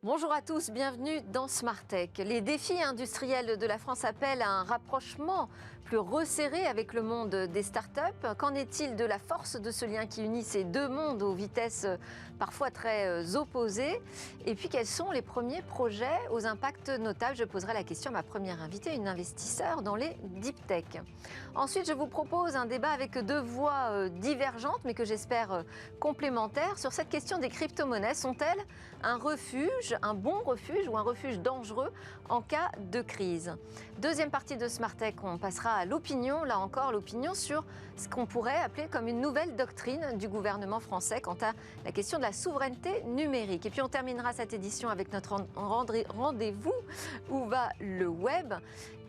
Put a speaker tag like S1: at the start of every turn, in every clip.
S1: Bonjour à tous, bienvenue dans Smart Tech. Les défis industriels de la France appellent à un rapprochement plus resserré avec le monde des startups. Qu'en est-il de la force de ce lien qui unit ces deux mondes aux vitesses parfois très opposées? Et puis quels sont les premiers projets aux impacts notables? Je poserai la question à ma première invitée, une investisseure dans les deep tech. Ensuite, je vous propose un débat avec deux voix divergentes, mais que j'espère complémentaires, sur cette question des crypto-monnaies. Sont-elles un refuge, un bon refuge ou un refuge dangereux en cas de crise? Deuxième partie de Smart Tech, on passera à l'opinion, là encore l'opinion sur ce qu'on pourrait appeler comme une nouvelle doctrine du gouvernement français quant à la question de la souveraineté numérique. Et puis on terminera cette édition avec notre rendez-vous Où va le web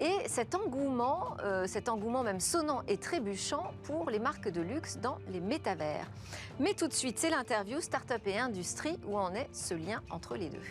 S1: et cet engouement même sonnant et trébuchant pour les marques de luxe dans les métavers. Mais tout de suite, c'est l'interview Start-up et Industrie. Où en est ce lien entre les deux?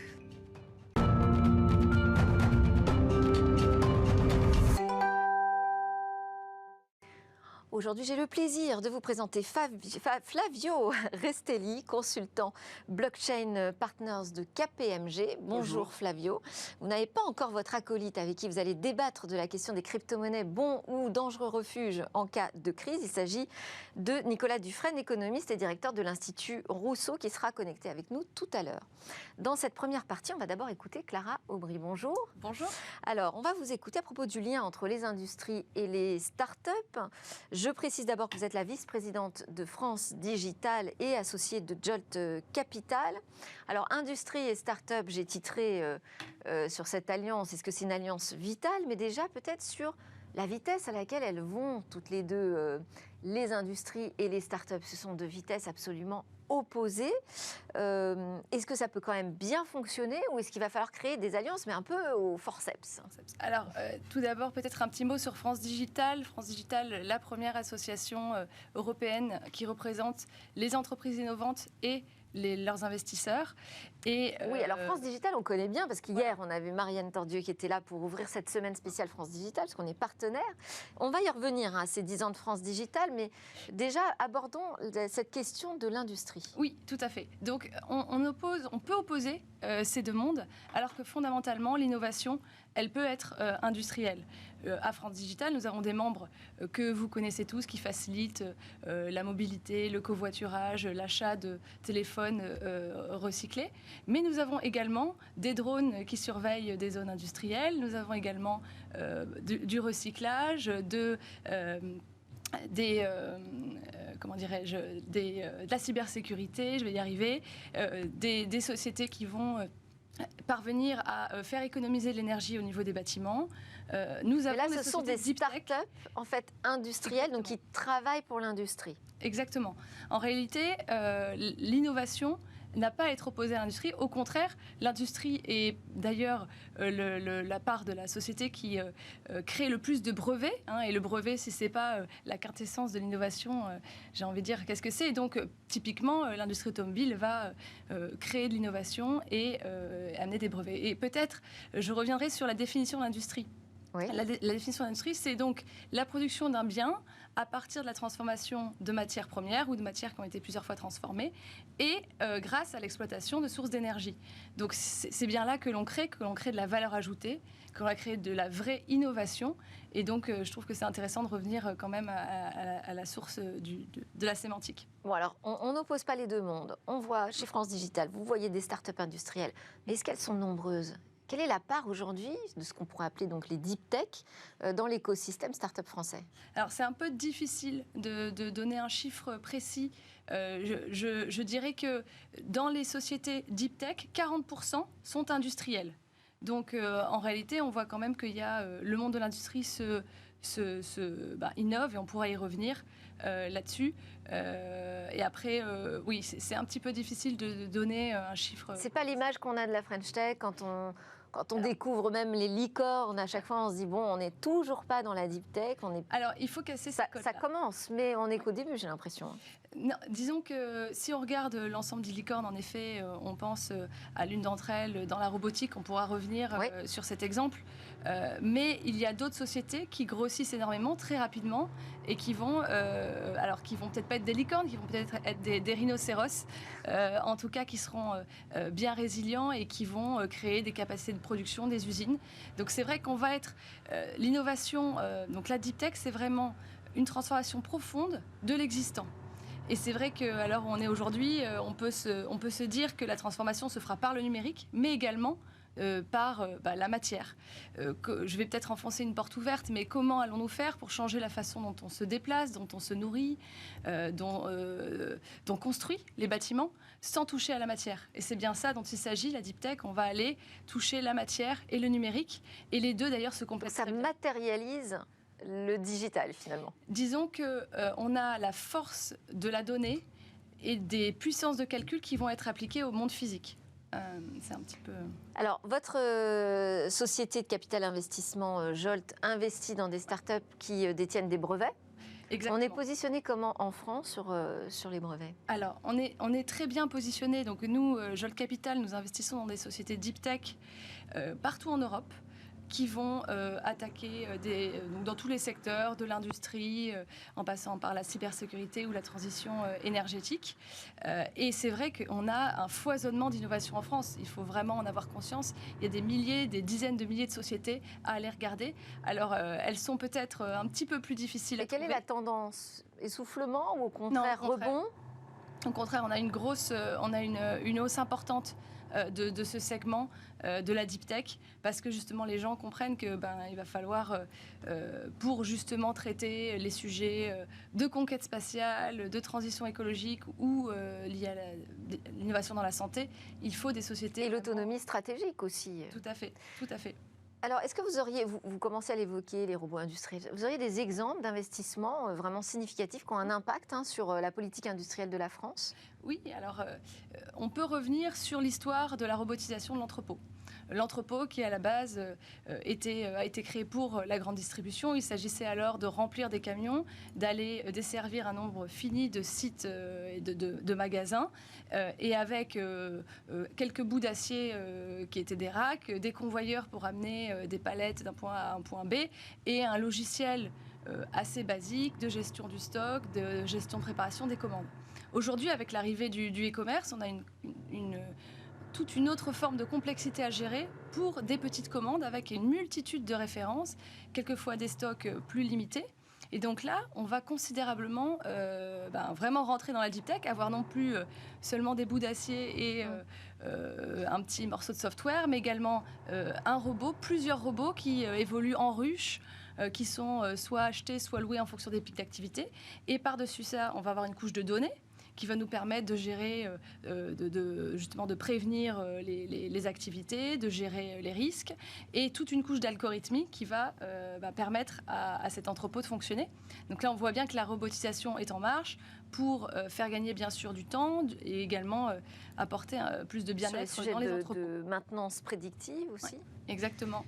S1: Aujourd'hui, j'ai le plaisir de vous présenter Flavio Restelli, consultant Blockchain Partners de KPMG. Bonjour Flavio. Vous n'avez pas encore votre acolyte avec qui vous allez débattre de la question des crypto-monnaies, bon ou dangereux refuge en cas de crise. Il s'agit de Nicolas Dufresne, économiste et directeur de l'Institut Rousseau, qui sera connecté avec nous tout à l'heure. Dans cette première partie, on va d'abord écouter Clara Aubry. Bonjour.
S2: Bonjour.
S1: Alors, on va vous écouter à propos du lien entre les industries et les start-up. Je précise d'abord que vous êtes la vice-présidente de France Digital et associée de Jolt Capital. Alors, industrie et start-up, j'ai titré sur cette alliance. Est-ce que c'est une alliance vitale? Mais déjà, peut-être sur la vitesse à laquelle elles vont, toutes les deux, les industries et les start-up. Ce sont deux vitesses absolument opposées. Est-ce que ça peut quand même bien fonctionner ou est-ce qu'il va falloir créer des alliances, mais un peu au forceps?
S2: Alors, tout d'abord, peut-être un petit mot sur France Digital. France Digital, la première association européenne qui représente les entreprises innovantes et leurs investisseurs.
S1: Et, oui, alors France Digital, on connaît bien, parce qu'hier, on avait Marianne Tordieu qui était là pour ouvrir cette semaine spéciale France Digital, parce qu'on est partenaire. On va y revenir à ces 10 ans de France Digital, mais déjà, abordons cette question de l'industrie.
S2: Oui, tout à fait. Donc, on peut opposer ces deux mondes, alors que fondamentalement, l'innovation, elle peut être industrielle. À France Digital, nous avons des membres que vous connaissez tous qui facilitent la mobilité, le covoiturage, l'achat de téléphones recyclés. Mais nous avons également des drones qui surveillent des zones industrielles. Nous avons également du recyclage, de la cybersécurité, je vais y arriver, des sociétés qui vont parvenir à faire économiser l'énergie au niveau des bâtiments.
S1: Nous avons là, ce sont des start-up en fait industrielles, donc qui travaillent pour l'industrie.
S2: Exactement. En réalité, l'innovation n'a pas à être opposée à l'industrie. Au contraire, l'industrie est d'ailleurs la part de la société qui crée le plus de brevets. Et le brevet, si ce n'est pas la quintessence de l'innovation, j'ai envie de dire, qu'est-ce que c'est? Et donc, typiquement, l'industrie automobile va créer de l'innovation et amener des brevets. Et peut-être, je reviendrai sur la définition de l'industrie. Oui. La définition d'industrie, c'est donc la production d'un bien à partir de la transformation de matières premières ou de matières qui ont été plusieurs fois transformées et grâce à l'exploitation de sources d'énergie. Donc c'est bien là que l'on crée de la valeur ajoutée, que l'on a créé de la vraie innovation. Et donc je trouve que c'est intéressant de revenir quand même à la source de la sémantique.
S1: Bon alors, on n'oppose pas les deux mondes. On voit chez France Digital, vous voyez des start-up industrielles, mais est-ce qu'elles sont nombreuses? Quelle est la part aujourd'hui de ce qu'on pourrait appeler donc les deep tech dans l'écosystème start-up français?
S2: Alors c'est un peu difficile de donner un chiffre précis. Je dirais que dans les sociétés deep tech, 40% sont industrielles. Donc en réalité, on voit quand même qu'il y a le monde de l'industrie innove et on pourra y revenir là-dessus. Et après, oui, c'est un petit peu difficile de donner un chiffre.
S1: C'est pas l'image qu'on a de la French Tech quand Quand on découvre même les licornes, à chaque fois, on se dit, bon, on n'est toujours pas dans la deep tech.
S2: Alors, il faut casser
S1: ça commence, mais on n'est qu'au début, j'ai l'impression.
S2: Non, disons que si on regarde l'ensemble des licornes, en effet, on pense à l'une d'entre elles dans la robotique. On pourra revenir sur cet exemple. Mais il y a d'autres sociétés qui grossissent énormément, très rapidement, et qui vont peut-être pas être des licornes, qui vont peut-être être des rhinocéros, en tout cas qui seront bien résilients et qui vont créer des capacités de production, des usines. Donc c'est vrai qu'on va être l'innovation. Donc la deep tech, c'est vraiment une transformation profonde de l'existant. Et c'est vrai qu'à l'heure où on est aujourd'hui, on peut se dire que la transformation se fera par le numérique, mais également par la matière. Je vais peut-être enfoncer une porte ouverte, mais comment allons-nous faire pour changer la façon dont on se déplace, dont on se nourrit, dont on construit les bâtiments, sans toucher à la matière. Et c'est bien ça dont il s'agit, la deep tech. On va aller toucher la matière et le numérique, et les deux d'ailleurs se complètent.
S1: Ça matérialise le digital, finalement.
S2: Disons qu'on a la force de la donnée et des puissances de calcul qui vont être appliquées au monde physique. C'est un petit peu...
S1: Alors, votre société de capital investissement, Jolt, investit dans des startups qui détiennent des brevets. Exactement. On est positionné comment en France sur les brevets?
S2: Alors, on est très bien positionné. Donc, nous, Jolt Capital, nous investissons dans des sociétés deep tech partout en Europe, qui vont attaquer dans tous les secteurs de l'industrie, en passant par la cybersécurité ou la transition énergétique. Et c'est vrai qu'on a un foisonnement d'innovation en France. Il faut vraiment en avoir conscience. Il y a des milliers, des dizaines de milliers de sociétés à aller regarder. Alors, elles sont peut-être un petit peu plus difficiles à trouver.
S1: Et quelle est la tendance? Essoufflement ou au contraire rebond?
S2: Au contraire, on a une hausse importante de ce segment de la deep tech, parce que justement les gens comprennent que il va falloir, pour justement traiter les sujets de conquête spatiale, de transition écologique ou liés à l'innovation dans la santé, il faut des sociétés...
S1: Et l'autonomie stratégique aussi.
S2: Tout à fait, tout à fait.
S1: Alors, est-ce que vous auriez, vous commencez à l'évoquer, les robots industriels, vous auriez des exemples d'investissements vraiment significatifs qui ont un impact sur la politique industrielle de la France?
S2: Oui, alors on peut revenir sur l'histoire de la robotisation de l'entrepôt. L'entrepôt qui, à la base, a été créé pour la grande distribution. Il s'agissait alors de remplir des camions, d'aller desservir un nombre fini de sites et de magasins, et avec quelques bouts d'acier qui étaient des racks, des convoyeurs pour amener des palettes d'un point A à un point B, et un logiciel assez basique de gestion du stock, de gestion de préparation des commandes. Aujourd'hui, avec l'arrivée du e-commerce, on a toute une autre forme de complexité à gérer pour des petites commandes avec une multitude de références, quelquefois des stocks plus limités. Et donc là, on va considérablement vraiment rentrer dans la deep tech, avoir non plus seulement des bouts d'acier et un petit morceau de software, mais également un robot, plusieurs robots qui évoluent en ruche, qui sont soit achetés, soit loués en fonction des pics d'activité. Et par-dessus ça, on va avoir une couche de données qui va nous permettre de gérer, justement de prévenir les activités, de gérer les risques, et toute une couche d'algorithmie qui va permettre à cet entrepôt de fonctionner. Donc là, on voit bien que la robotisation est en marche pour faire gagner bien sûr du temps et également apporter plus de bien-être dans les entrepôts.
S1: De maintenance prédictive aussi.
S2: Ouais, exactement.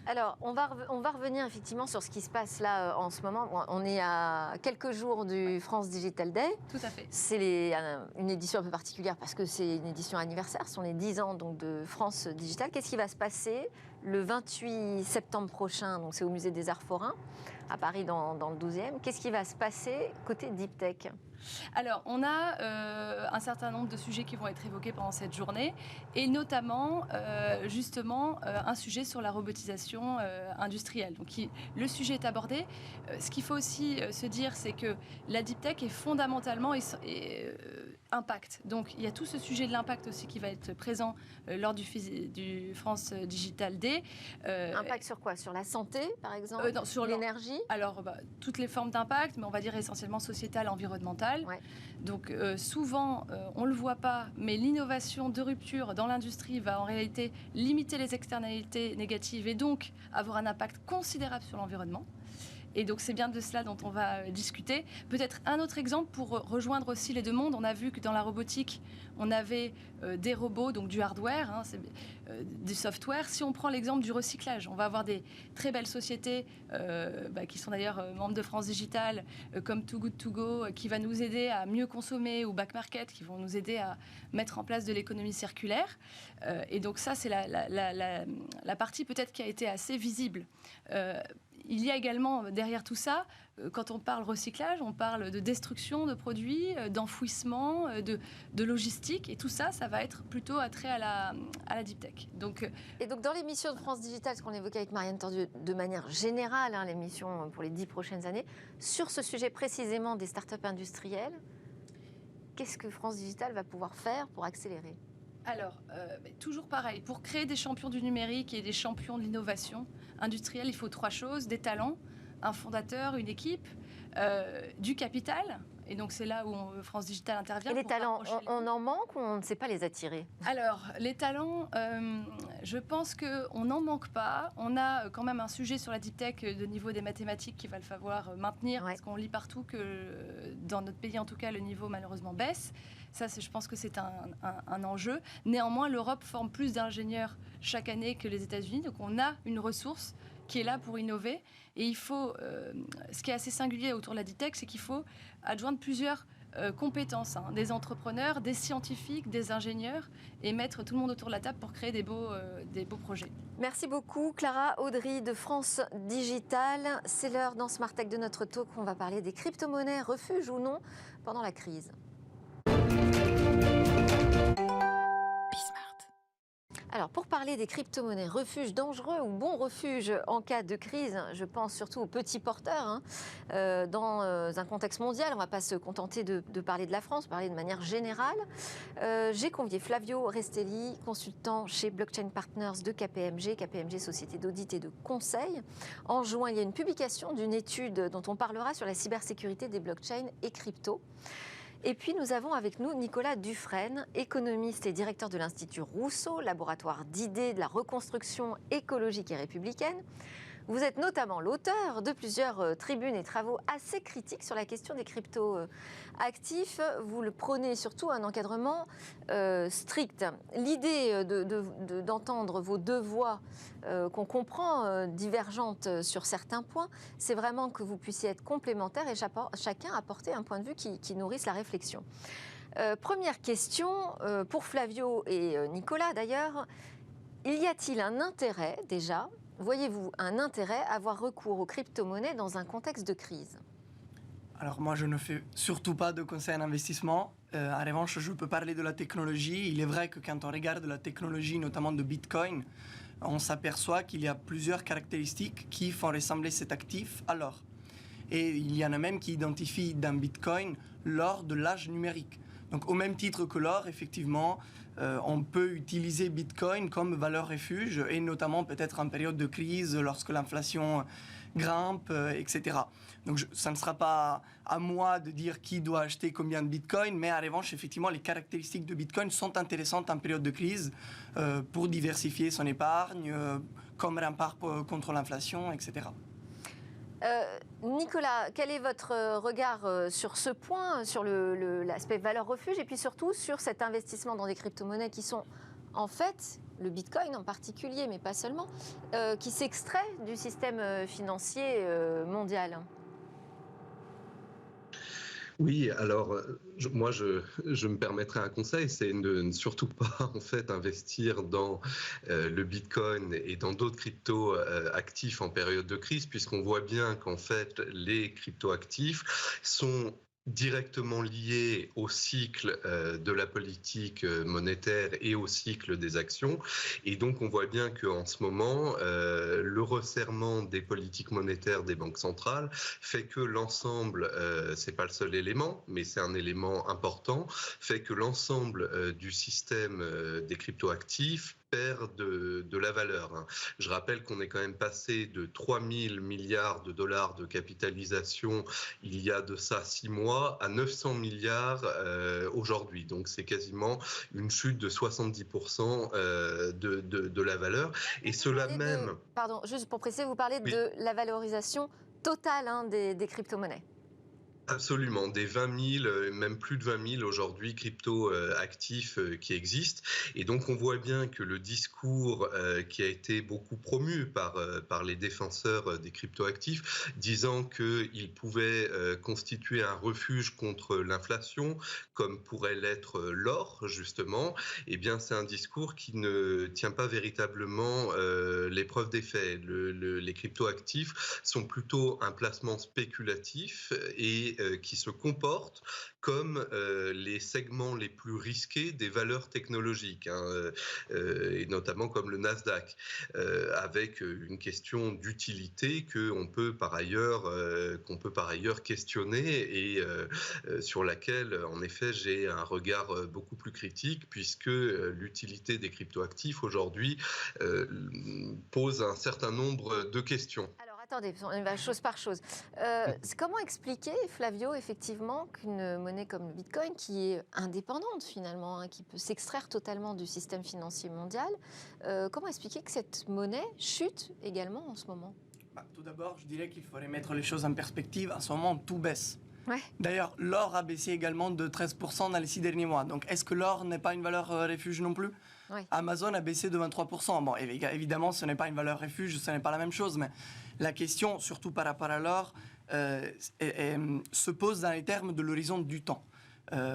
S1: Alors, on va revenir effectivement sur ce qui se passe là en ce moment. On est à quelques jours du France Digital Day.
S2: Tout à fait.
S1: C'est une édition un peu particulière parce que c'est une édition anniversaire. Ce sont les 10 ans donc, de France Digital. Qu'est-ce qui va se passer le 28 septembre prochain? Donc, c'est au Musée des Arts Forains, à Paris, dans le 12e. Qu'est-ce qui va se passer côté Deep Tech?
S2: Alors, on a un certain nombre de sujets qui vont être évoqués pendant cette journée, et notamment, justement, un sujet sur la robotisation industrielle. Donc, le sujet est abordé. Ce qu'il faut aussi se dire, c'est que la deep tech est fondamentalement impact. Donc, il y a tout ce sujet de l'impact aussi qui va être présent lors du France Digital Day.
S1: Impact sur quoi? Sur la santé, par exemple? Sur l'énergie?
S2: Alors, toutes les formes d'impact, mais on va dire essentiellement sociétal, environnemental. Ouais. Donc, souvent, on ne le voit pas, mais l'innovation de rupture dans l'industrie va en réalité limiter les externalités négatives et donc avoir un impact considérable sur l'environnement. Et donc c'est bien de cela dont on va discuter. Peut-être un autre exemple pour rejoindre aussi les deux mondes. On a vu que dans la robotique, on avait des robots, donc du hardware, hein, du software. Si on prend l'exemple du recyclage, on va avoir des très belles sociétés qui sont d'ailleurs membres de France Digital, comme Too Good To Go, qui va nous aider à mieux consommer, ou Back Market, qui vont nous aider à mettre en place de l'économie circulaire. Et donc ça, c'est la partie peut-être qui a été assez visible. Il y a également derrière tout ça, quand on parle recyclage, on parle de destruction de produits, d'enfouissement, de logistique, et tout ça, ça va être plutôt attrait à la deep tech.
S1: Et donc dans l'émission de France Digital, ce qu'on évoquait avec Marianne Tordu de manière générale, hein, l'émission pour les 10 prochaines années, sur ce sujet précisément des startups industrielles, qu'est-ce que France Digital va pouvoir faire pour accélérer ?
S2: Alors, toujours pareil, pour créer des champions du numérique et des champions de l'innovation industrielle, il faut 3 choses: des talents, un fondateur, une équipe, du capital. Et donc, c'est là où France Digital intervient.
S1: Et les talents, on en manque ou on ne sait pas les attirer ?
S2: Alors, les talents, je pense qu'on n'en manque pas. On a quand même un sujet sur la deep tech de niveau des mathématiques qu'il va falloir maintenir, parce qu'on lit partout que, dans notre pays en tout cas, le niveau malheureusement baisse. Ça, je pense que c'est un enjeu. Néanmoins, l'Europe forme plus d'ingénieurs chaque année que les États-Unis. Donc, on a une ressource qui est là pour innover. Et il faut, ce qui est assez singulier autour de la deep tech, c'est qu'il faut adjoindre plusieurs compétences, hein, des entrepreneurs, des scientifiques, des ingénieurs, et mettre tout le monde autour de la table pour créer des beaux projets.
S1: Merci beaucoup Clara Audry de France Digital. C'est l'heure dans Smart Tech de notre talk où on va parler des crypto-monnaies, refuge ou non, pendant la crise. Alors, pour parler des crypto-monnaies, refuge dangereux ou bon refuge en cas de crise, je pense surtout aux petits porteurs. Dans un contexte mondial, on ne va pas se contenter de parler de la France, parler de manière générale. J'ai convié Flavio Restelli, consultant chez Blockchain Partners de KPMG, KPMG société d'audit et de conseil. En juin, il y a une publication d'une étude dont on parlera sur la cybersécurité des blockchains et crypto. Et puis nous avons avec nous Nicolas Dufresne, économiste et directeur de l'Institut Rousseau, laboratoire d'idées de la reconstruction écologique et républicaine. Vous êtes notamment l'auteur de plusieurs tribunes et travaux assez critiques sur la question des crypto-actifs. Vous le prônez surtout un encadrement strict. L'idée d'entendre vos deux voix qu'on comprend divergentes sur certains points, c'est vraiment que vous puissiez être complémentaires et chacun apporter un point de vue qui nourrisse la réflexion. Première question pour Flavio et Nicolas d'ailleurs. Y a-t-il un intérêt déjà ? Voyez-vous un intérêt à avoir recours aux crypto-monnaies dans un contexte de crise ?
S3: Alors moi, je ne fais surtout pas de conseil en investissement. En revanche, je peux parler de la technologie. Il est vrai que quand on regarde la technologie, notamment de Bitcoin, on s'aperçoit qu'il y a plusieurs caractéristiques qui font ressembler cet actif à l'or. Et il y en a même qui identifient dans Bitcoin l'or de l'âge numérique. Donc au même titre que l'or, effectivement, on peut utiliser Bitcoin comme valeur refuge, et notamment peut-être en période de crise, lorsque l'inflation grimpe, etc. Donc ça ne sera pas à moi de dire qui doit acheter combien de Bitcoin, mais en revanche, effectivement, les caractéristiques de Bitcoin sont intéressantes en période de crise pour diversifier son épargne, comme rempart contre l'inflation, etc.
S1: Nicolas, quel est votre regard sur ce point, sur l'aspect valeur refuge, et puis surtout sur cet investissement dans des crypto-monnaies qui sont en fait, le Bitcoin en particulier, mais pas seulement, qui s'extrait du système financier mondial ?
S4: Oui, alors moi je me permettrai un conseil, c'est de ne surtout pas en fait investir dans le Bitcoin et dans d'autres cryptos actifs en période de crise, puisqu'on voit bien qu'en fait les crypto-actifs sont directement lié au cycle de la politique monétaire et au cycle des actions. Et donc on voit bien qu'en ce moment, le resserrement des politiques monétaires des banques centrales fait que l'ensemble, c'est pas le seul élément, mais c'est un élément important, fait que l'ensemble du système des cryptoactifs perd de la valeur. Je rappelle qu'on est quand même passé de 3 000 milliards de dollars de capitalisation il y a de ça 6 mois à 900 milliards aujourd'hui. Donc c'est quasiment une chute de 70% de la valeur. Et cela même...
S1: Pardon, juste pour préciser, vous parlez de la valorisation totale des crypto-monnaies.
S4: Absolument, des 20 000, même plus de 20 000 aujourd'hui crypto-actifs qui existent. Et donc on voit bien que le discours qui a été beaucoup promu par les défenseurs des crypto-actifs, disant qu'ils pouvaient constituer un refuge contre l'inflation, comme pourrait l'être l'or justement, eh bien c'est un discours qui ne tient pas véritablement l'épreuve des faits. Les crypto-actifs sont plutôt un placement spéculatif et qui se comportent comme les segments les plus risqués des valeurs technologiques, et notamment comme le Nasdaq, avec une question d'utilité qu'on peut par ailleurs questionner et sur laquelle, en effet, j'ai un regard beaucoup plus critique, puisque l'utilité des cryptoactifs aujourd'hui pose un certain nombre de questions.
S1: Alors attendez, on va chose par chose. Comment expliquer, Flavio, effectivement, qu'une monnaie comme le Bitcoin, qui est indépendante finalement, qui peut s'extraire totalement du système financier mondial, comment expliquer que cette monnaie chute également en ce moment?
S3: Tout d'abord, je dirais qu'il faudrait mettre les choses en perspective. En ce moment, tout baisse.
S1: Ouais.
S3: D'ailleurs, l'or a baissé également de 13% dans les 6 derniers mois. Donc, est-ce que l'or n'est pas une valeur refuge non plus?
S1: Oui.
S3: Amazon a baissé de 23%. Bon, évidemment, ce n'est pas une valeur refuge, ce n'est pas la même chose. Mais la question, surtout par rapport à l'or, se pose dans les termes de l'horizon du temps.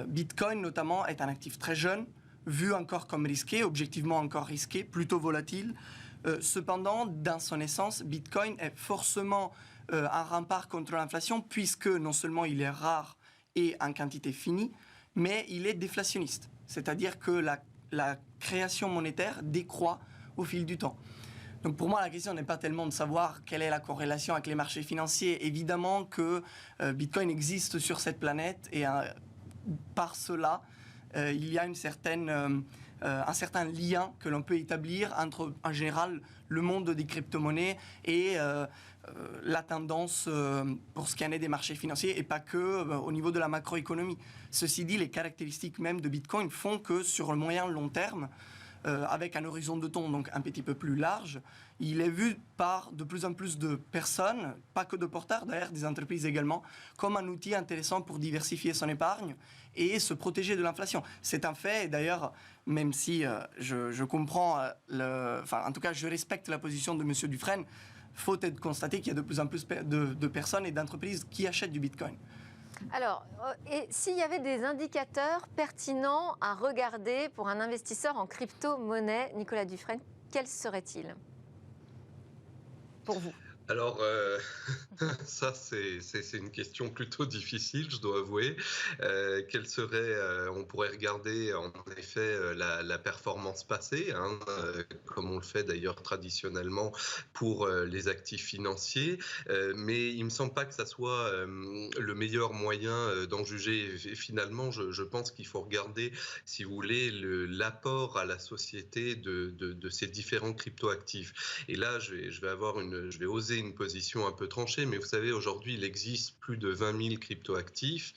S3: Bitcoin, notamment, est un actif très jeune, vu encore comme risqué, objectivement encore risqué, plutôt volatile. Cependant, dans son essence, Bitcoin est forcément un rempart contre l'inflation, puisque non seulement il est rare et en quantité finie, mais il est déflationniste. C'est-à-dire que la création monétaire décroît au fil du temps. Donc pour moi, la question n'est pas tellement de savoir quelle est la corrélation avec les marchés financiers. Évidemment que Bitcoin existe sur cette planète et par cela, il y a un certain lien que l'on peut établir entre, en général, le monde des crypto-monnaies et la tendance pour ce qui en est des marchés financiers et pas que au niveau de la macroéconomie. Ceci dit, les caractéristiques même de Bitcoin font que sur le moyen long terme, avec un horizon de temps donc un petit peu plus large, il est vu par de plus en plus de personnes, pas que de porteurs d'ailleurs, des entreprises également, comme un outil intéressant pour diversifier son épargne et se protéger de l'inflation. C'est un fait, et d'ailleurs, même si je comprends, en tout cas je respecte la position de M. Dufresne, faut être constaté qu'il y a de plus en plus de personnes et d'entreprises qui achètent du Bitcoin.
S1: Alors, et s'il y avait des indicateurs pertinents à regarder pour un investisseur en crypto-monnaie, Nicolas Dufresne, quels seraient-ils pour vous?
S4: Alors, ça, c'est une question plutôt difficile, je dois avouer. Quelle serait, on pourrait regarder en effet la performance passée, comme on le fait d'ailleurs traditionnellement pour les actifs financiers, mais il ne me semble pas que ça soit le meilleur moyen d'en juger. Et finalement, je pense qu'il faut regarder, si vous voulez, l'apport à la société de ces différents cryptoactifs. Et là, je vais oser une position un peu tranchée, mais vous savez, aujourd'hui, il existe plus de 20 000 cryptoactifs.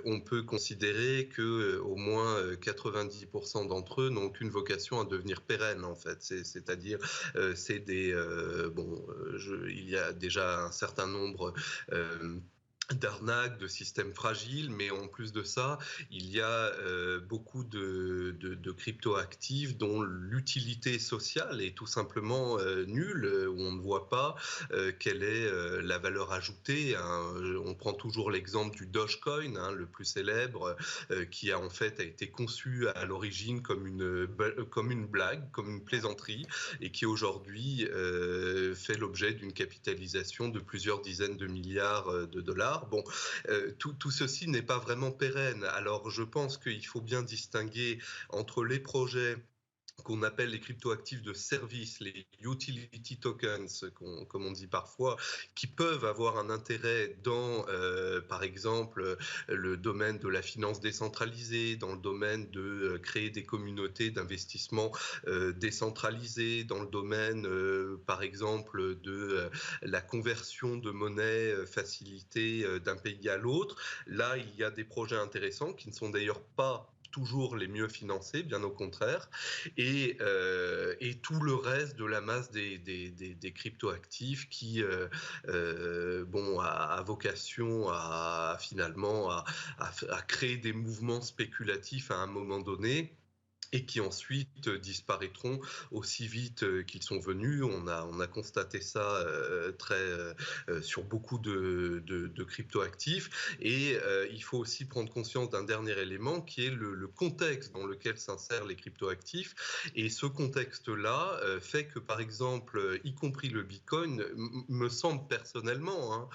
S4: On peut considérer que au moins 90% d'entre eux n'ont aucune vocation à devenir pérennes, en fait. C'est-à-dire, il y a déjà un certain nombre d'arnaques, de systèmes fragiles, mais en plus de ça, il y a beaucoup de cryptoactifs dont l'utilité sociale est tout simplement nulle, où on ne voit pas quelle est la valeur ajoutée. On prend toujours l'exemple du Dogecoin, le plus célèbre, qui a en fait été conçu à l'origine comme une blague, comme une plaisanterie, et qui aujourd'hui fait l'objet d'une capitalisation de plusieurs dizaines de milliards de dollars. Bon, tout ceci n'est pas vraiment pérenne. Alors, je pense qu'il faut bien distinguer entre les projets qu'on appelle les cryptoactifs de service, les utility tokens, comme on dit parfois, qui peuvent avoir un intérêt dans, par exemple, le domaine de la finance décentralisée, dans le domaine de créer des communautés d'investissement décentralisées, dans le domaine, par exemple, de la conversion de monnaie facilitée d'un pays à l'autre. Là, il y a des projets intéressants qui ne sont d'ailleurs pas toujours les mieux financés, bien au contraire, et tout le reste de la masse des cryptoactifs qui a vocation à finalement à créer des mouvements spéculatifs à un moment donné, et qui ensuite disparaîtront aussi vite qu'ils sont venus. On a constaté ça sur beaucoup de cryptoactifs. Et il faut aussi prendre conscience d'un dernier élément qui est le contexte dans lequel s'insèrent les cryptoactifs. Et ce contexte-là fait que, par exemple, y compris le Bitcoin, me semble personnellement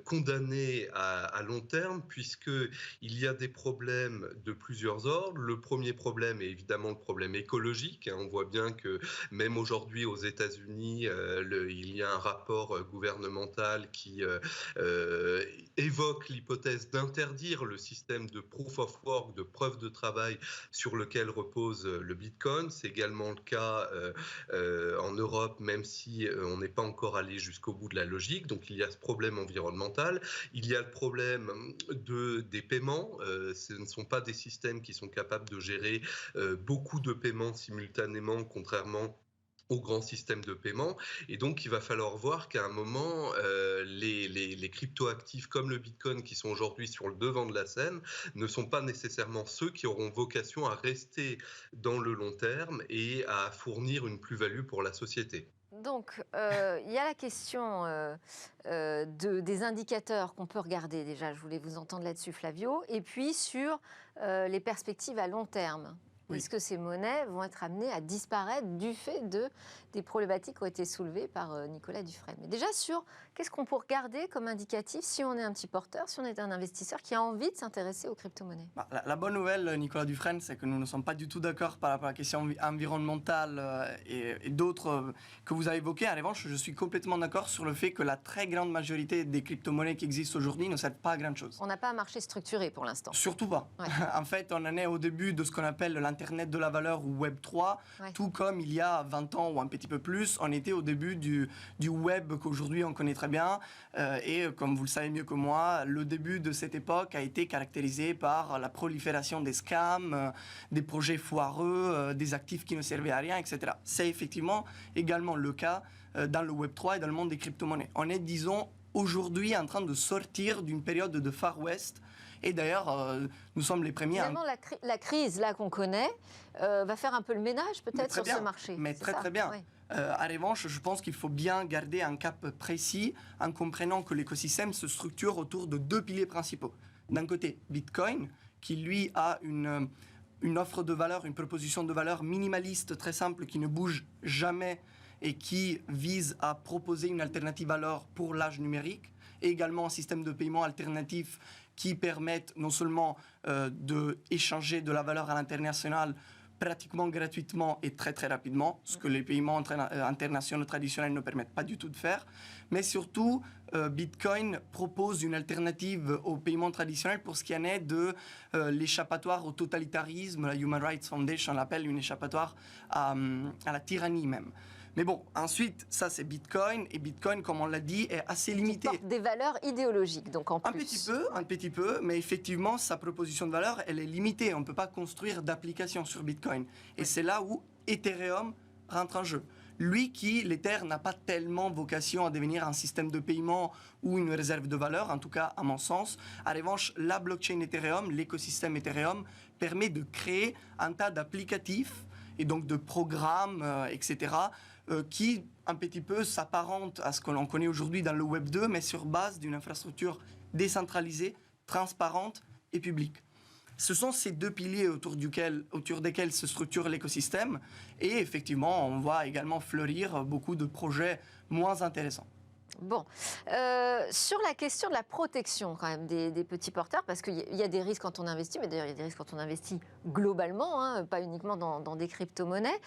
S4: condamné à long terme, puisqu'il y a des problèmes de plusieurs ordres. Le premier problème est évidemment le problème écologique. On voit bien que même aujourd'hui aux États-Unis, il y a un rapport gouvernemental qui évoque l'hypothèse d'interdire le système de proof of work, de preuve de travail sur lequel repose le Bitcoin. C'est également le cas en Europe, même si on n'est pas encore allé jusqu'au bout de la logique. Donc il y a ce problème environnemental. Il y a le problème des paiements. Ce ne sont pas des systèmes qui sont capables de gérer beaucoup de paiements simultanément, contrairement aux grands systèmes de paiement. Et donc, il va falloir voir qu'à un moment, les cryptoactifs comme le Bitcoin, qui sont aujourd'hui sur le devant de la scène, ne sont pas nécessairement ceux qui auront vocation à rester dans le long terme et à fournir une plus-value pour la société.
S1: Donc, il y a la question des indicateurs qu'on peut regarder déjà. Je voulais vous entendre là-dessus, Flavio. Et puis sur les perspectives à long terme. Oui. Est-ce que ces monnaies vont être amenées à disparaître du fait des problématiques qui ont été soulevées par Nicolas Dufresne? Mais déjà sur qu'est-ce qu'on peut regarder comme indicatif si on est un petit porteur, si on est un investisseur qui a envie de s'intéresser aux crypto-monnaies?
S3: La bonne nouvelle, Nicolas Dufresne, c'est que nous ne sommes pas du tout d'accord par rapport à la question environnementale et d'autres que vous avez évoquées. En revanche, je suis complètement d'accord sur le fait que la très grande majorité des crypto-monnaies qui existent aujourd'hui ne servent pas à grand chose.
S1: On n'a pas un marché structuré pour l'instant.
S3: Surtout pas. Ouais. En fait, on en est au début de ce qu'on appelle l'Internet de la valeur ou Web 3, ouais. Tout comme il y a 20 ans ou un petit peu plus, on était au début du Web qu'aujourd'hui on connaît très bien. Et comme vous le savez mieux que moi, le début de cette époque a été caractérisé par la prolifération des scams, des projets foireux, des actifs qui ne servaient à rien, etc. C'est effectivement également le cas dans le Web 3 et dans le monde des crypto-monnaies. On est, disons, aujourd'hui en train de sortir d'une période de Far West. Et d'ailleurs, nous sommes les premiers...
S1: Finalement, la crise là qu'on connaît va faire un peu le ménage peut-être sur ce marché.
S3: Mais très bien. Oui. En revanche, je pense qu'il faut bien garder un cap précis en comprenant que l'écosystème se structure autour de deux piliers principaux. D'un côté, Bitcoin, qui lui a une offre de valeur, une proposition de valeur minimaliste, très simple, qui ne bouge jamais et qui vise à proposer une alternative à l'or pour l'âge numérique, et également un système de paiement alternatif qui permettent non seulement d'échanger de la valeur à l'international pratiquement gratuitement et très très rapidement, ce que les paiements internationaux traditionnels ne permettent pas du tout de faire, mais surtout Bitcoin propose une alternative aux paiements traditionnels pour ce qui en est de l'échappatoire au totalitarisme. La Human Rights Foundation l'appelle une échappatoire à la tyrannie même. Mais bon, ensuite, ça c'est Bitcoin, et Bitcoin, comme on l'a dit, est assez limité.
S1: Il porte des valeurs idéologiques, donc en plus.
S3: Un petit peu, mais effectivement, sa proposition de valeur, elle est limitée. On ne peut pas construire d'application sur Bitcoin. Et c'est là où Ethereum rentre en jeu. Lui l'Ether n'a pas tellement vocation à devenir un système de paiement ou une réserve de valeur, en tout cas à mon sens. En revanche, la blockchain Ethereum, l'écosystème Ethereum, permet de créer un tas d'applicatifs et donc de programmes, etc., qui un petit peu s'apparentent à ce que l'on connaît aujourd'hui dans le Web 2, mais sur base d'une infrastructure décentralisée, transparente et publique. Ce sont ces deux piliers autour desquels se structure l'écosystème, et effectivement, on voit également fleurir beaucoup de projets moins intéressants.
S1: Bon, sur la question de la protection quand même des petits porteurs, parce qu'il y a des risques quand on investit, mais d'ailleurs il y a des risques quand on investit globalement, hein, pas uniquement dans des crypto-monnaies.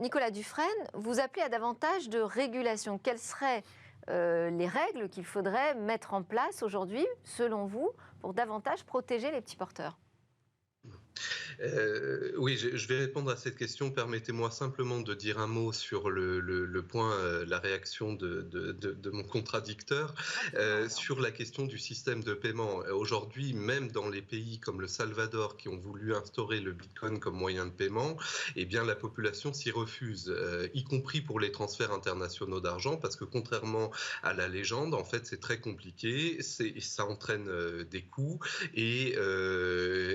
S1: Nicolas Dufresne, vous appelez à davantage de régulation. Quelles seraient les règles qu'il faudrait mettre en place aujourd'hui, selon vous, pour davantage protéger les petits porteurs ?
S4: Oui, je vais répondre à cette question. Permettez-moi simplement de dire un mot sur le point, la réaction de mon contradicteur, sur la question du système de paiement. Aujourd'hui, même dans les pays comme le Salvador qui ont voulu instaurer le Bitcoin comme moyen de paiement, eh bien la population s'y refuse, y compris pour les transferts internationaux d'argent, parce que contrairement à la légende, en fait, c'est très compliqué, ça entraîne des coûts et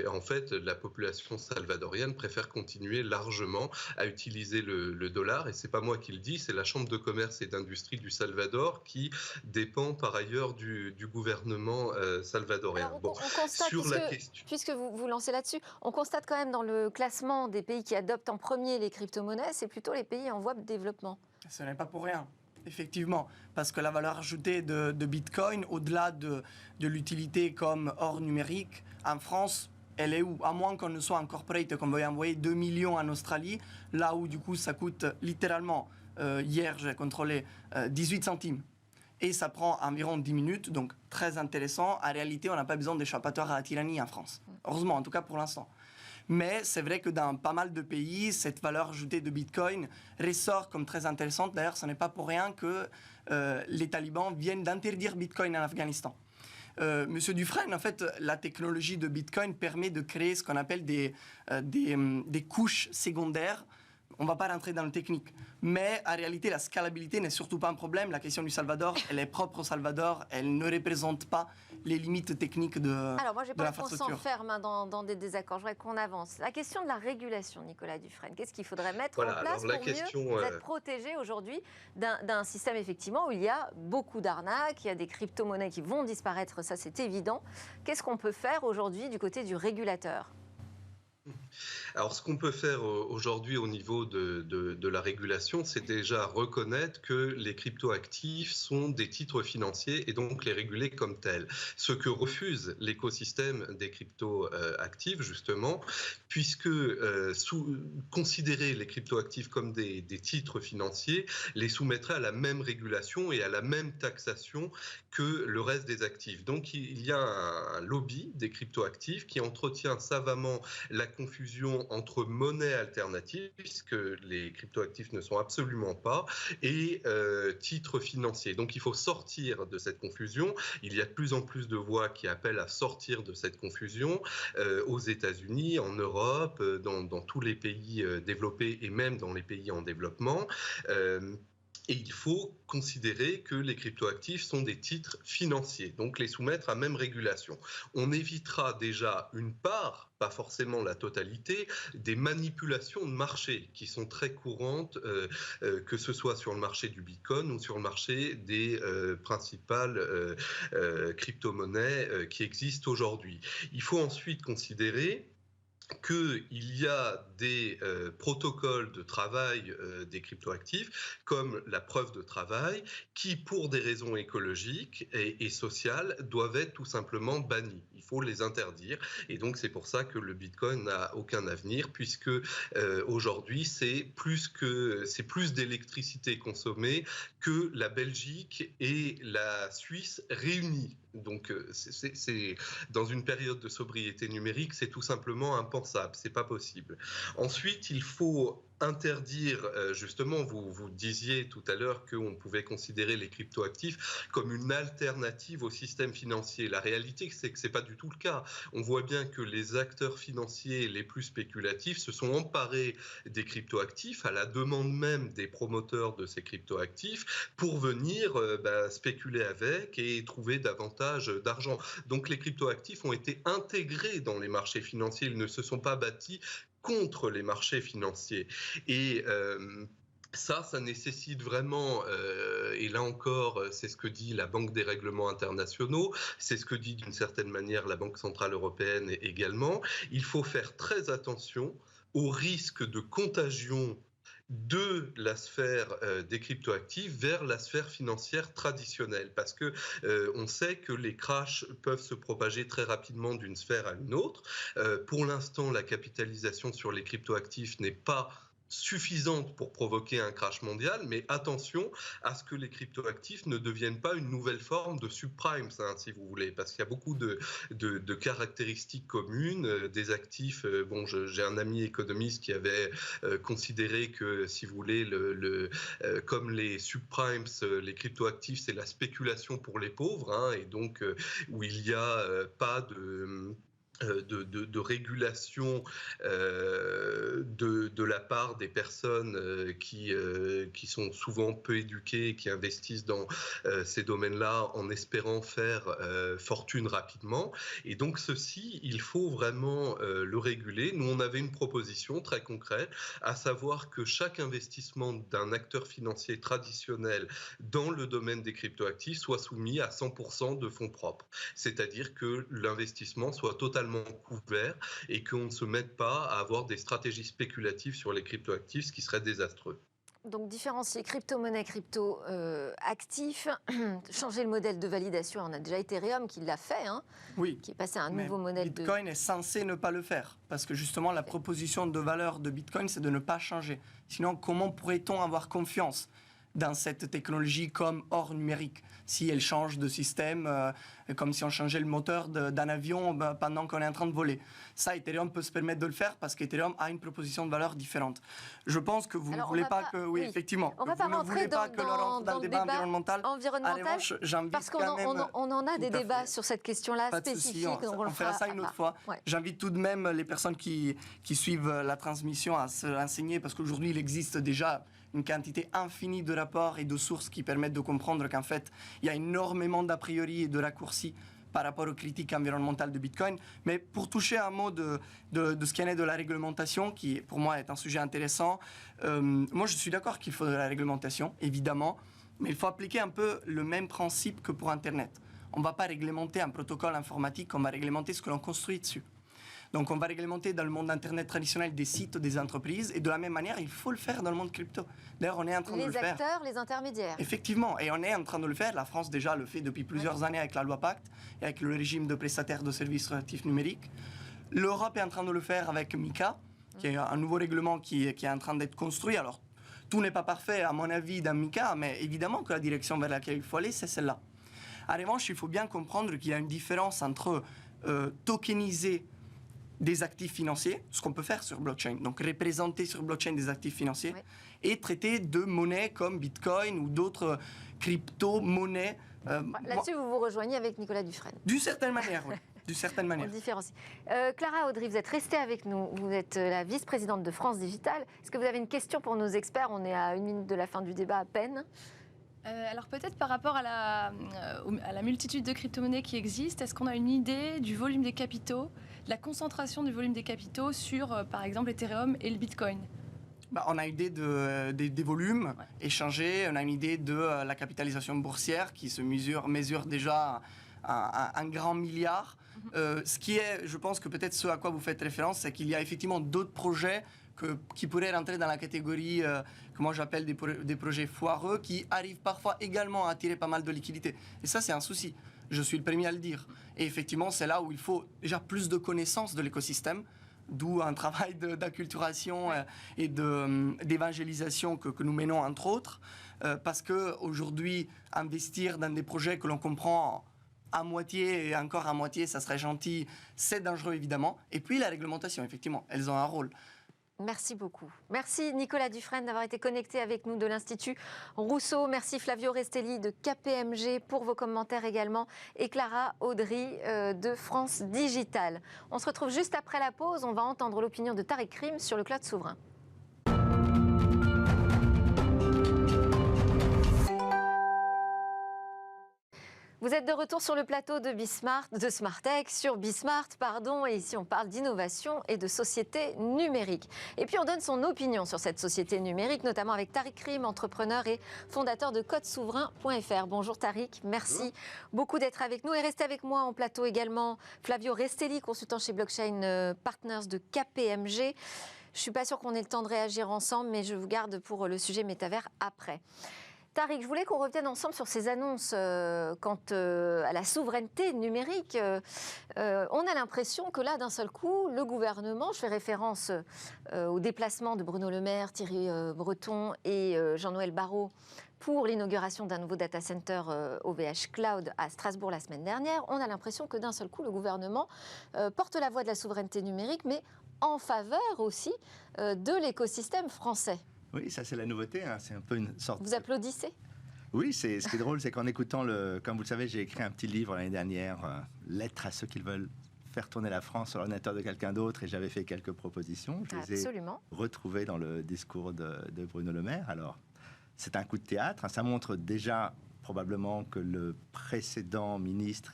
S4: en fait, la population salvadorienne préfère continuer largement à utiliser le dollar. Et c'est pas moi qui le dis, c'est la Chambre de commerce et d'industrie du Salvador qui dépend par ailleurs du gouvernement salvadorien.
S1: Alors, on constate,
S4: sur la question.
S1: puisque vous lancez là-dessus, on constate quand même dans le classement des pays qui adoptent en premier les crypto-monnaies, c'est plutôt les pays en voie de développement.
S3: Ce n'est pas pour rien. Effectivement, parce que la valeur ajoutée de Bitcoin, au-delà de l'utilité comme or numérique, en France, elle est où? À moins qu'on ne soit un corporate qu'on veuille envoyer 2 millions en Australie, là où du coup ça coûte littéralement, hier j'ai contrôlé, 18 centimes. Et ça prend environ 10 minutes, donc très intéressant. En réalité, on n'a pas besoin d'échappatoire à la tyrannie en France. Heureusement, en tout cas pour l'instant. Mais c'est vrai que dans pas mal de pays, cette valeur ajoutée de Bitcoin ressort comme très intéressante. D'ailleurs, ce n'est pas pour rien que les talibans viennent d'interdire Bitcoin en Afghanistan. Monsieur Dufresne, en fait, la technologie de Bitcoin permet de créer ce qu'on appelle des couches secondaires. On ne va pas rentrer dans le technique. Mais en réalité, la scalabilité n'est surtout pas un problème. La question du Salvador, elle est propre au Salvador. Elle ne représente pas les limites techniques de l'infrastructure.
S1: Alors moi, je n'ai pas qu'on s'enferme dans des désaccords. Je voudrais qu'on avance. La question de la régulation, Nicolas Dufresne, qu'est-ce qu'il faudrait mettre en place pour mieux être protégé aujourd'hui d'un système, effectivement, où il y a beaucoup d'arnaques, il y a des crypto-monnaies qui vont disparaître, ça c'est évident. Qu'est-ce qu'on peut faire aujourd'hui du côté du régulateur ?
S4: Alors, ce qu'on peut faire aujourd'hui au niveau de la régulation, c'est déjà reconnaître que les cryptoactifs sont des titres financiers et donc les réguler comme tels. Ce que refuse l'écosystème des cryptoactifs, justement, puisque considérer les cryptoactifs comme des titres financiers les soumettrait à la même régulation et à la même taxation que le reste des actifs. Donc, il y a un lobby des cryptoactifs qui entretient savamment la confusion entre monnaie alternative, puisque les cryptoactifs ne sont absolument pas, et titres financiers. Donc il faut sortir de cette confusion. Il y a de plus en plus de voix qui appellent à sortir de cette confusion aux États-Unis, en Europe, dans tous les pays développés et même dans les pays en développement. Et il faut considérer que les cryptoactifs sont des titres financiers, donc les soumettre à même régulation. On évitera déjà une part, pas forcément la totalité, des manipulations de marché qui sont très courantes, que ce soit sur le marché du Bitcoin ou sur le marché des principales crypto-monnaies qui existent aujourd'hui. Il faut ensuite considérer qu'il y a des protocoles de travail des cryptoactifs, comme la preuve de travail, qui, pour des raisons écologiques et sociales, doivent être tout simplement bannis. Il faut les interdire. Et donc, c'est pour ça que le Bitcoin n'a aucun avenir, puisque aujourd'hui, c'est plus d'électricité consommée que la Belgique et la Suisse réunies. Donc, c'est dans une période de sobriété numérique, c'est tout simplement impensable, c'est pas possible. Ensuite, il faut interdire, justement, vous disiez tout à l'heure qu'on pouvait considérer les cryptoactifs comme une alternative au système financier. La réalité, c'est que c'est pas du tout le cas. On voit bien que les acteurs financiers les plus spéculatifs se sont emparés des cryptoactifs à la demande même des promoteurs de ces cryptoactifs pour venir spéculer avec et trouver davantage d'argent. Donc les cryptoactifs ont été intégrés dans les marchés financiers, ils ne se sont pas bâtis contre les marchés financiers. Et ça nécessite vraiment, et là encore, c'est ce que dit la Banque des règlements internationaux, c'est ce que dit d'une certaine manière la Banque centrale européenne également, il faut faire très attention au risque de contagion de la sphère des cryptoactifs vers la sphère financière traditionnelle, parce que on sait que les crashs peuvent se propager très rapidement d'une sphère à une autre. Pour l'instant, la capitalisation sur les cryptoactifs n'est pas suffisante pour provoquer un crash mondial, mais attention à ce que les cryptoactifs ne deviennent pas une nouvelle forme de subprimes, hein, si vous voulez, parce qu'il y a beaucoup de caractéristiques communes des actifs. Bon, j'ai un ami économiste qui avait considéré que, si vous voulez, comme les subprimes, les cryptoactifs, c'est la spéculation pour les pauvres, hein, et donc où il n'y a pas de régulation de la part des personnes qui sont souvent peu éduquées et qui investissent dans ces domaines-là en espérant faire fortune rapidement. Et donc ceci, il faut vraiment le réguler. Nous, on avait une proposition très concrète, à savoir que chaque investissement d'un acteur financier traditionnel dans le domaine des cryptoactifs soit soumis à 100% de fonds propres. C'est-à-dire que l'investissement soit totalement couvert et qu'on ne se mette pas à avoir des stratégies spéculatives sur les cryptoactifs, ce qui serait désastreux.
S1: Donc différencier crypto-monnaie, crypto-actifs, changer le modèle de validation. On a déjà Ethereum qui l'a fait, hein,
S3: Oui.
S1: qui est passé à un nouveau modèle
S3: Bitcoin est censé ne pas le faire, parce que justement la proposition de valeur de Bitcoin, c'est de ne pas changer. Sinon, comment pourrait-on avoir confiance dans cette technologie comme or numérique, si elle change de système, comme si on changeait le moteur d'un avion pendant qu'on est en train de voler. Ça, Ethereum peut se permettre de le faire parce qu'Ethereum a une proposition de valeur différente. Je pense que vous ne voulez pas que... Oui, effectivement.
S1: On ne va pas rentrer dans le débat environnemental. Parce qu'on en a des débats sur cette question-là spécifique.
S3: On fera ça une autre fois. Ouais. J'invite tout de même les personnes qui suivent la transmission à se renseigner, parce qu'aujourd'hui, il existe déjà une quantité infinie de rapports et de sources qui permettent de comprendre qu'en fait, il y a énormément d'a priori et de raccourcis par rapport aux critiques environnementales de Bitcoin. Mais pour toucher un mot de ce qu'il en est de la réglementation, qui pour moi est un sujet intéressant, moi je suis d'accord qu'il faut de la réglementation, évidemment, mais il faut appliquer un peu le même principe que pour Internet. On ne va pas réglementer un protocole informatique, on va réglementer ce que l'on construit dessus. Donc on va réglementer dans le monde Internet traditionnel des sites, des entreprises, et de la même manière, il faut le faire dans le monde crypto. D'ailleurs, on est en train de le faire.
S1: Les acteurs, les intermédiaires.
S3: Effectivement, et on est en train de le faire. La France déjà le fait depuis plusieurs années avec la loi Pacte et avec le régime de prestataires de services relatifs numériques. L'Europe est en train de le faire avec MiCA, qui est un nouveau règlement qui est en train d'être construit. Alors, tout n'est pas parfait, à mon avis, dans MiCA, mais évidemment que la direction vers laquelle il faut aller, c'est celle-là. En revanche, il faut bien comprendre qu'il y a une différence entre tokeniser des actifs financiers, ce qu'on peut faire sur blockchain, donc représenter sur blockchain des actifs financiers, et traiter de monnaies comme Bitcoin ou d'autres crypto-monnaies.
S1: Là-dessus, vous vous rejoignez avec Nicolas Dufresne.
S3: D'une certaine manière, oui. D'une certaine manière.
S1: On différencie. Clara Audry, vous êtes restée avec nous. Vous êtes la vice-présidente de France Digital. Est-ce que vous avez une question pour nos experts? On est à 1 minute de la fin du débat à peine.
S2: Alors peut-être par rapport à la multitude de crypto-monnaies qui existent, est-ce qu'on a une idée du volume des capitaux, de la concentration du volume des capitaux sur, par exemple, Ethereum et le Bitcoin?
S3: On a une idée des volumes échangés, on a une idée de la capitalisation boursière qui se mesure déjà à 1 grand milliard. Ce qui est, je pense que peut-être ce à quoi vous faites référence, c'est qu'il y a effectivement d'autres projets qui pourraient rentrer dans la catégorie que moi j'appelle des projets foireux, qui arrivent parfois également à attirer pas mal de liquidités. Et ça, c'est un souci. Je suis le premier à le dire. Et effectivement, c'est là où il faut déjà plus de connaissances de l'écosystème, d'où un travail d'acculturation et d'évangélisation que nous menons, entre autres. Parce qu'aujourd'hui, investir dans des projets que l'on comprend à moitié et encore à moitié, ça serait gentil, c'est dangereux évidemment. Et puis la réglementation, effectivement, elles ont un rôle.
S1: Merci beaucoup. Merci Nicolas Dufresne d'avoir été connecté avec nous de l'Institut Rousseau. Merci Flavio Restelli de KPMG pour vos commentaires également. Et Clara Audry de France Digital. On se retrouve juste après la pause. On va entendre l'opinion de Tariq Krim sur le cloud souverain. Vous êtes de retour sur le plateau de Smartech, sur Bismart, et ici on parle d'innovation et de société numérique. Et puis on donne son opinion sur cette société numérique, notamment avec Tariq Krim, entrepreneur et fondateur de codesouverain.fr. Bonjour Tariq, merci beaucoup d'être avec nous. Et restez avec moi en plateau également Flavio Restelli, consultant chez Blockchain Partners de KPMG. Je ne suis pas sûre qu'on ait le temps de réagir ensemble, mais je vous garde pour le sujet métavers après. Tariq, je voulais qu'on revienne ensemble sur ces annonces quant à la souveraineté numérique. On a l'impression que là, d'un seul coup, le gouvernement, je fais référence au déplacement de Bruno Le Maire, Thierry Breton et Jean-Noël Barrot pour l'inauguration d'un nouveau data center OVH Cloud à Strasbourg la semaine dernière, on a l'impression que d'un seul coup, le gouvernement porte la voix de la souveraineté numérique, mais en faveur aussi de l'écosystème français.
S5: Oui, ça c'est la nouveauté, hein. C'est un peu une sorte...
S1: Vous applaudissez ?
S5: Oui, ce qui est drôle, c'est qu'en écoutant comme vous le savez, j'ai écrit un petit livre l'année dernière, Lettre à ceux qui veulent faire tourner la France sur l'ordinateur de quelqu'un d'autre, et j'avais fait quelques propositions. Je les ai retrouvées dans le discours de Bruno Le Maire. Alors, c'est un coup de théâtre, hein. Ça montre déjà probablement que le précédent ministre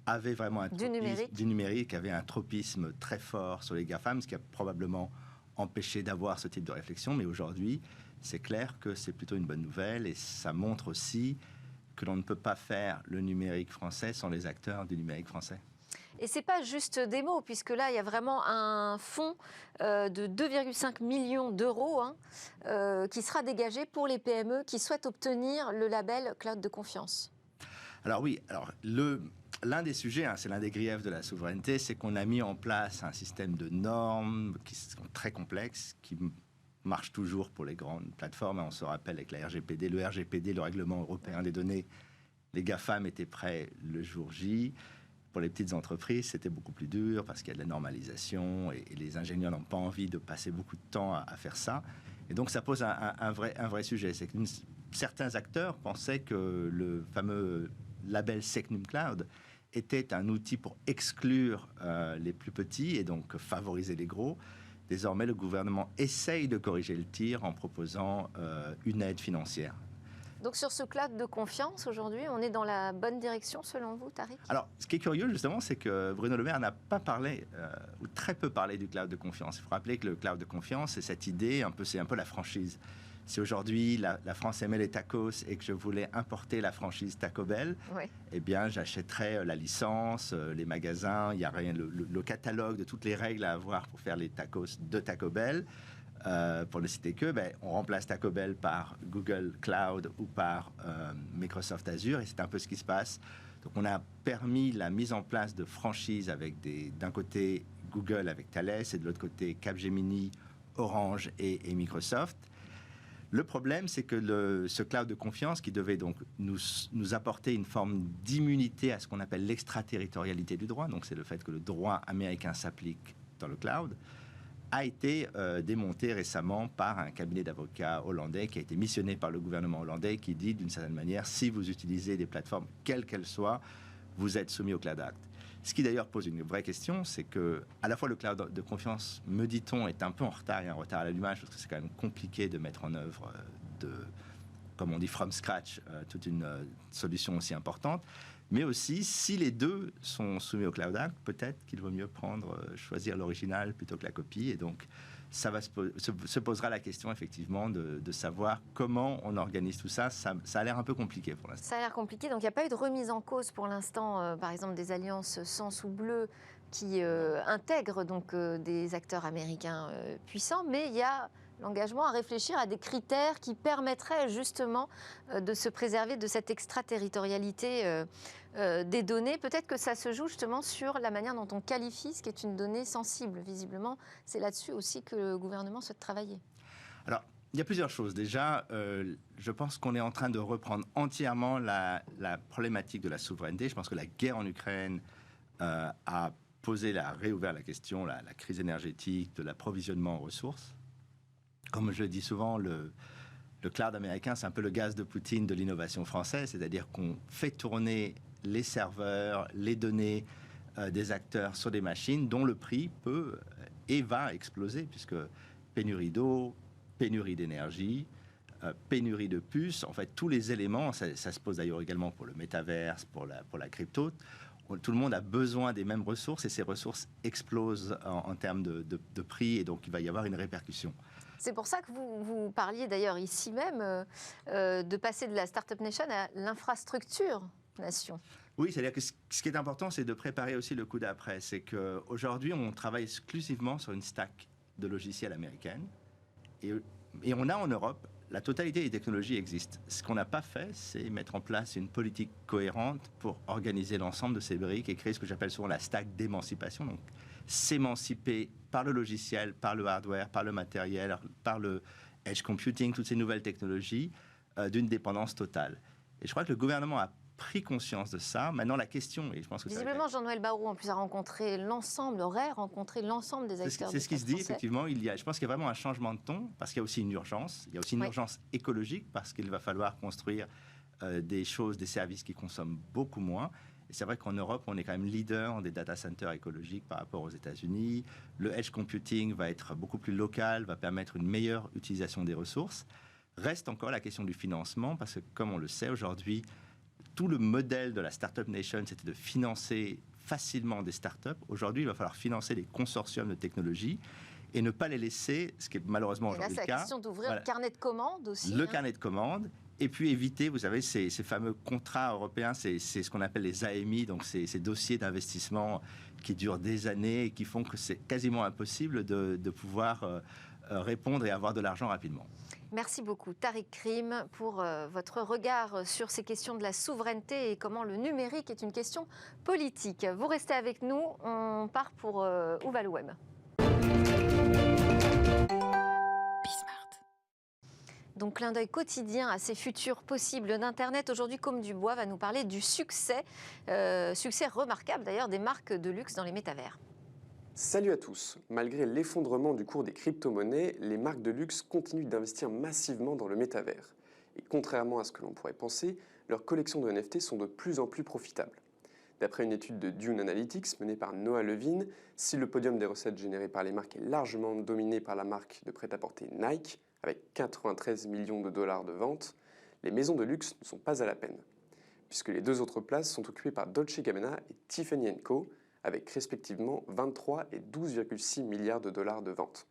S5: avait vraiment du numérique, avait un tropisme très fort sur les GAFAM, ce qui a probablement empêché d'avoir ce type de réflexion. Mais aujourd'hui, c'est clair que c'est plutôt une bonne nouvelle, et ça montre aussi que l'on ne peut pas faire le numérique français sans les acteurs du numérique français.
S1: Et ce n'est pas juste des mots, puisque là, il y a vraiment un fonds de 2,5 millions d'euros qui sera dégagé pour les PME qui souhaitent obtenir le label Cloud de confiance.
S5: Alors oui, l'un des sujets, hein, c'est l'un des griefs de la souveraineté, c'est qu'on a mis en place un système de normes qui sont très complexes, qui marche toujours pour les grandes plateformes. On se rappelle avec la RGPD, le RGPD, le règlement européen des données, les GAFAM étaient prêts le jour J. Pour les petites entreprises, c'était beaucoup plus dur parce qu'il y a de la normalisation et les ingénieurs n'ont pas envie de passer beaucoup de temps à faire ça. Et donc ça pose un vrai sujet. C'est que certains acteurs pensaient que le fameux label Secnum Cloud était un outil pour exclure les plus petits et donc favoriser les gros. Désormais, le gouvernement essaye de corriger le tir en proposant une aide financière.
S1: Donc sur ce cloud de confiance, aujourd'hui, on est dans la bonne direction selon vous, Tariq ?
S5: Alors, ce qui est curieux, justement, c'est que Bruno Le Maire n'a pas parlé, ou très peu parlé du cloud de confiance. Il faut rappeler que le cloud de confiance, c'est cette idée, c'est un peu la franchise. Si aujourd'hui, la France aimait les tacos et que je voulais importer la franchise Taco Bell, oui, eh bien, j'achèterais la licence, les magasins, il y a rien, le catalogue de toutes les règles à avoir pour faire les tacos de Taco Bell. Pour ne citer que, on remplace Taco Bell par Google Cloud ou par Microsoft Azure, et c'est un peu ce qui se passe. Donc on a permis la mise en place de franchises avec d'un côté Google avec Thales et de l'autre côté Capgemini, Orange et Microsoft. Le problème, c'est que ce cloud de confiance qui devait donc nous apporter une forme d'immunité à ce qu'on appelle l'extraterritorialité du droit, donc c'est le fait que le droit américain s'applique dans le cloud, a été démonté récemment par un cabinet d'avocats hollandais qui a été missionné par le gouvernement hollandais, qui dit d'une certaine manière, si vous utilisez des plateformes, quelles qu'elles soient, vous êtes soumis au Cloud Act. Ce qui d'ailleurs pose une vraie question, c'est que à la fois le cloud de confiance, me dit-on, est un peu en retard, il y a un retard à l'allumage, parce que c'est quand même compliqué de mettre en œuvre comme on dit, from scratch, toute une solution aussi importante. Mais aussi, si les deux sont soumis au Cloud Act, peut-être qu'il vaut mieux choisir l'original plutôt que la copie. Et donc, ça se posera la question, effectivement, de savoir comment on organise tout ça. Ça a l'air un peu compliqué pour l'instant.
S1: Ça a l'air compliqué. Donc, il n'y a pas eu de remise en cause pour l'instant, par exemple, des alliances Sens ou Bleu qui intègrent donc, des acteurs américains puissants. Mais il y a l'engagement à réfléchir à des critères qui permettraient justement de se préserver de cette extraterritorialité des données. Peut-être que ça se joue justement sur la manière dont on qualifie ce qui est une donnée sensible. Visiblement, c'est là-dessus aussi que le gouvernement souhaite travailler.
S5: Alors, il y a plusieurs choses. Déjà, je pense qu'on est en train de reprendre entièrement la problématique de la souveraineté. Je pense que la guerre en Ukraine a réouvert la question, la crise énergétique, de l'approvisionnement en ressources. Comme je le dis souvent, le cloud américain, c'est un peu le gaz de Poutine de l'innovation française, c'est-à-dire qu'on fait tourner les serveurs, les données des acteurs sur des machines dont le prix peut et va exploser, puisque pénurie d'eau, pénurie d'énergie, pénurie de puces, en fait, tous les éléments, ça se pose d'ailleurs également pour le métaverse, pour la crypto. Tout le monde a besoin des mêmes ressources et ces ressources explosent en termes de prix, et donc il va y avoir une répercussion.
S1: C'est pour ça que vous parliez d'ailleurs ici même de passer de la Startup Nation à l'infrastructure nation.
S5: Oui, c'est-à-dire que ce qui est important, c'est de préparer aussi le coup d'après. C'est qu'aujourd'hui, on travaille exclusivement sur une stack de logiciels américaine et on a en Europe la totalité des technologies existent. Ce qu'on n'a pas fait, c'est mettre en place une politique cohérente pour organiser l'ensemble de ces briques et créer ce que j'appelle souvent la stack d'émancipation. Donc, s'émanciper par le logiciel, par le hardware, par le matériel, par le edge computing, toutes ces nouvelles technologies, d'une dépendance totale. Et je crois que le gouvernement a pris conscience de ça. Maintenant, la question, et je pense que
S1: visiblement, Jean-Noël Barrot, en plus, aurait rencontré l'ensemble des acteurs.
S5: C'est ce qui se dit, effectivement. Je pense qu'il y a vraiment un changement de ton, parce qu'il y a aussi une urgence. Il y a aussi une urgence écologique, parce qu'il va falloir construire des choses, des services qui consomment beaucoup moins. Et c'est vrai qu'en Europe, on est quand même leader des data centers écologiques par rapport aux États-Unis. Le edge computing va être beaucoup plus local, va permettre une meilleure utilisation des ressources. Reste encore la question du financement, parce que comme on le sait aujourd'hui, tout le modèle de la Startup Nation, c'était de financer facilement des startups. Aujourd'hui, il va falloir financer les consortiums de technologie et ne pas les laisser, ce qui est malheureusement aujourd'hui le cas.
S1: C'est la question d'ouvrir le carnet de commandes aussi.
S5: Le carnet de commandes. Et puis éviter, vous savez, ces fameux contrats européens, c'est ce qu'on appelle les AMI, donc ces dossiers d'investissement qui durent des années et qui font que c'est quasiment impossible de pouvoir répondre et avoir de l'argent rapidement.
S1: Merci beaucoup, Tariq Krim, pour votre regard sur ces questions de la souveraineté et comment le numérique est une question politique. Vous restez avec nous, on part pour Où va le web ? Donc, clin d'œil quotidien à ces futurs possibles d'Internet. Aujourd'hui, Côme Dubois va nous parler du succès remarquable d'ailleurs, des marques de luxe dans les métavers.
S6: Salut à tous. Malgré l'effondrement du cours des crypto-monnaies, les marques de luxe continuent d'investir massivement dans le métavers. Et contrairement à ce que l'on pourrait penser, leurs collections de NFT sont de plus en plus profitables. D'après une étude de Dune Analytics menée par Noah Levine, si le podium des recettes générées par les marques est largement dominé par la marque de prêt-à-porter Nike, avec 93 millions de dollars de ventes, les maisons de luxe ne sont pas à la peine, puisque les deux autres places sont occupées par Dolce & Gabbana et Tiffany & Co, avec respectivement 23 et 12,6 milliards de dollars de ventes.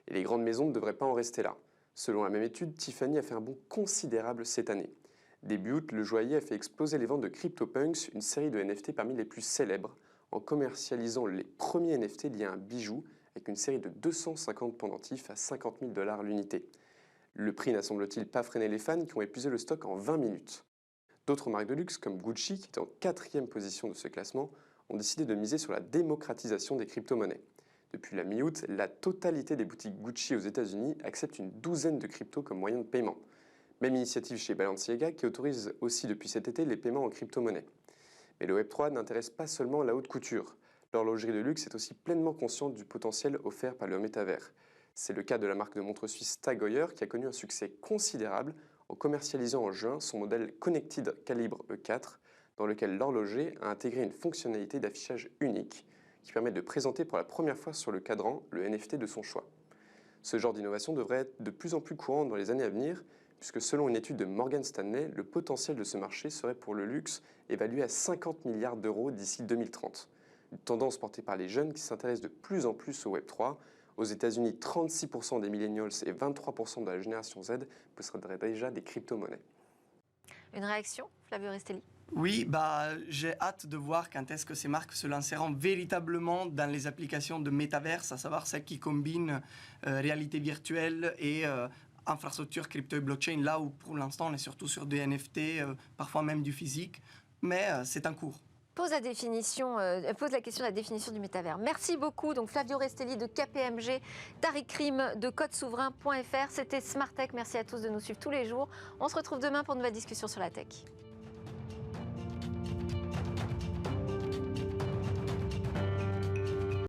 S6: Et les grandes maisons ne devraient pas en rester là. Selon la même étude, Tiffany a fait un bond considérable cette année. Début août, le joaillier a fait exploser les ventes de CryptoPunks, une série de NFT parmi les plus célèbres, en commercialisant les premiers NFT liés à un bijou, avec une série de 250 pendentifs à 50 000 dollars l'unité. Le prix n'a semble-t-il pas freiné les fans qui ont épuisé le stock en 20 minutes. D'autres marques de luxe, comme Gucci, qui est en 4e position de ce classement, ont décidé de miser sur la démocratisation des crypto-monnaies. Depuis la mi-août, la totalité des boutiques Gucci aux États-Unis acceptent une douzaine de cryptos comme moyen de paiement. Même initiative chez Balenciaga qui autorise aussi depuis cet été les paiements en crypto-monnaie. Mais le Web3 n'intéresse pas seulement la haute couture. L'horlogerie de luxe est aussi pleinement consciente du potentiel offert par le métavers. C'est le cas de la marque de montres suisse Tag Heuer qui a connu un succès considérable en commercialisant en juin son modèle Connected Calibre E4, dans lequel l'horloger a intégré une fonctionnalité d'affichage unique qui permet de présenter pour la première fois sur le cadran le NFT de son choix. Ce genre d'innovation devrait être de plus en plus courant dans les années à venir, puisque selon une étude de Morgan Stanley, le potentiel de ce marché serait pour le luxe évalué à 50 milliards d'euros d'ici 2030. Une tendance portée par les jeunes qui s'intéressent de plus en plus au Web3. Aux États-Unis, 36% des millennials et 23% de la génération Z posséderaient déjà des crypto-monnaies.
S1: Une réaction, Flavio Restelli ?
S3: Oui, j'ai hâte de voir quand est-ce que ces marques se lanceront véritablement dans les applications de métaverse, à savoir celles qui combinent réalité virtuelle et infrastructure crypto et blockchain, là où pour l'instant on est surtout sur des NFT, parfois même du physique, mais c'est en cours.
S1: Pose la question de la définition du métavers. Merci beaucoup. Donc Flavio Restelli de KPMG, Tariq Krim de codesouverain.fr. C'était Smart Tech. Merci à tous de nous suivre tous les jours. On se retrouve demain pour une nouvelle discussion sur la tech.